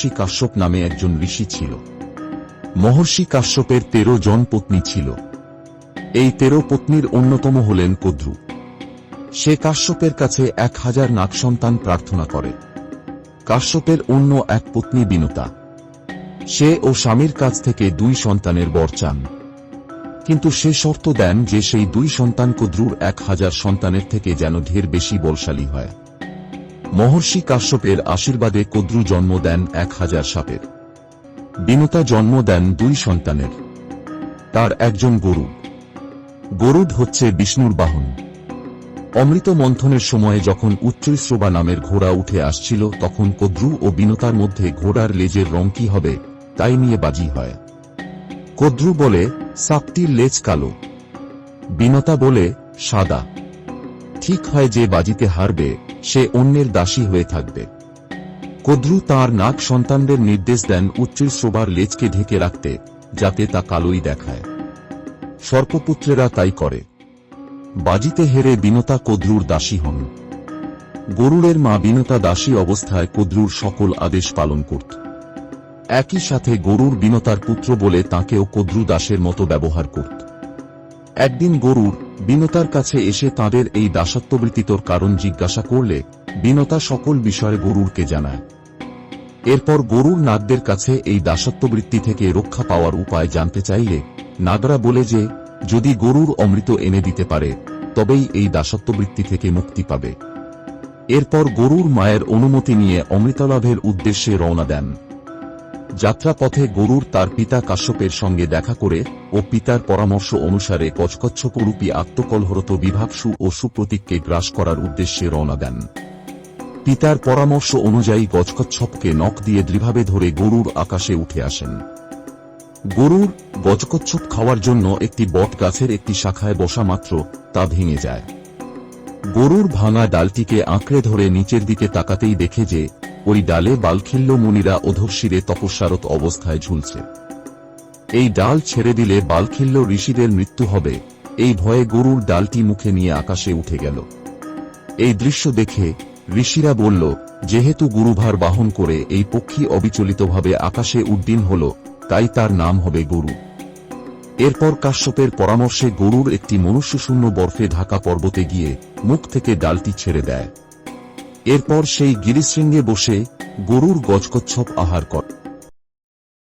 মহর্ষি কাশ্যপ নামে একজন ঋষি ছিল। মহর্ষি কাশ্যপের 13 জন পত্নী ছিল। এই 13 পত্নীর অন্যতম হলেন কদ্রু। সে কাশ্যপের কাছে 1000 নাগসন্তান প্রার্থনা করে। কাশ্যপের অন্য এক পত্নী বিনতা। সে ও স্বামীর কাছ থেকে 2 সন্তানের বর চান, কিন্তু সে শর্ত দেন যে সেই 2 সন্তান কদ্রুর 1000 সন্তানের থেকে যেন ঢের বেশি বলশালী হয়। মহর্ষি কাশ্যপের আশীর্বাদে কদ্রু জন্ম দেন 1000 সাপের। বিনতা জন্ম দেন 2 সন্তানের। তার একজন গরুড়। গরুড় হচ্ছে বিষ্ণুর বাহন। অমৃত মন্থনের সময়ে যখন উচ্চৈশ্রবা নামের ঘোড়া উঠে আসছিল, তখন কদ্রু ও বিনতার মধ্যে ঘোড়ার লেজের রং কি হবে তাই নিয়ে বাজি হয়। কদ্রু বলে, সাপটির লেজ কালো। বিনতা বলে, সাদা। ঠিক হয় যে বাজিতে হারবে সে অন্যের দাসী হয়ে থাকবে। কদ্রু তাঁর নাগ সন্তানদের নির্দেশ দেন উচ্চৈশ্রবার লেজকে ঢেকে রাখতে, যাতে তা কালোই দেখায়। সর্পপুত্রেরা তাই করে। বাজিতে হেরে বিনতা কদ্রুর দাসী হন। গরুড়ের মা বিনতা দাসী অবস্থায় কদ্রুর সকল আদেশ পালন করত। একই সাথে গরুড় বিনতার পুত্র বলে তাঁকেও কদ্রু দাসের মতো ব্যবহার করত। একদিন গরুড় বিনতার কাছে এসে তাঁদের এই দাসত্ববৃত্তির কারণ জিজ্ঞাসা করলে বিনতা সকল বিষয়ে গরুড়কে জানায়। এরপর গরুড় নাগদের কাছে এই দাসত্ববৃত্তি থেকে রক্ষা পাওয়ার উপায় জানতে চাইলে নাগরা বলে যে যদি গরুড় অমৃত এনে দিতে পারে তবেই এই দাসত্ববৃত্তি থেকে মুক্তি পাবে। এরপর গরুড় মায়ের অনুমতি নিয়ে অমৃতলাভের উদ্দেশ্যে রওনা দেন। যাত্রাপথে গরুড় তার পিতা কাশ্যপের সঙ্গে দেখা করে ও পিতার পরামর্শ অনুসারে গজকচ্ছপরূপী আত্মকলহরত বিভাবসু ও সুপ্রতীককে গ্রাস করার উদ্দেশ্যে রওনা দেন। পিতার পরামর্শ অনুযায়ী গজকচ্ছপকে নখ দিয়ে দৃঢ়ভাবে ধরে গরুড় আকাশে উঠে আসেন। গরুড় গজকচ্ছপ খাওয়ার জন্য একটি বট গাছের একটি শাখায় বসা মাত্র তা ভেঙে যায়। গরুড় ভাঙা ডালটিকে আঁকড়ে ধরে নিচের দিকে তাকাতেই দেখে যে ওই ডালে বালখিল্য মুনিরা অধঃশিরে তপস্যারত অবস্থায় ঝুলছে। এই ডাল ছেড়ে দিলে বালখিল্য ঋষিদের মৃত্যু হবে, এই ভয়ে গরুড় ডালটি মুখে নিয়ে আকাশে উঠে গেল। এই দৃশ্য দেখে ঋষিরা বলল, যেহেতু গুরুভার বাহন করে এই পক্ষী অবিচলিতভাবে আকাশে উড্ডীন হল, তাই তার নাম হবে গরু। এরপর কাশ্যপের পরামর্শে গরুড় একটি মনুষ্যশূন্য বরফে ঢাকা পর্বতে গিয়ে মুখ থেকে ডালটি ছেড়ে দেয়। এরপর সেই গিরিশৃঙ্গে বসে গরুড় গজকচ্ছপ আহার করে।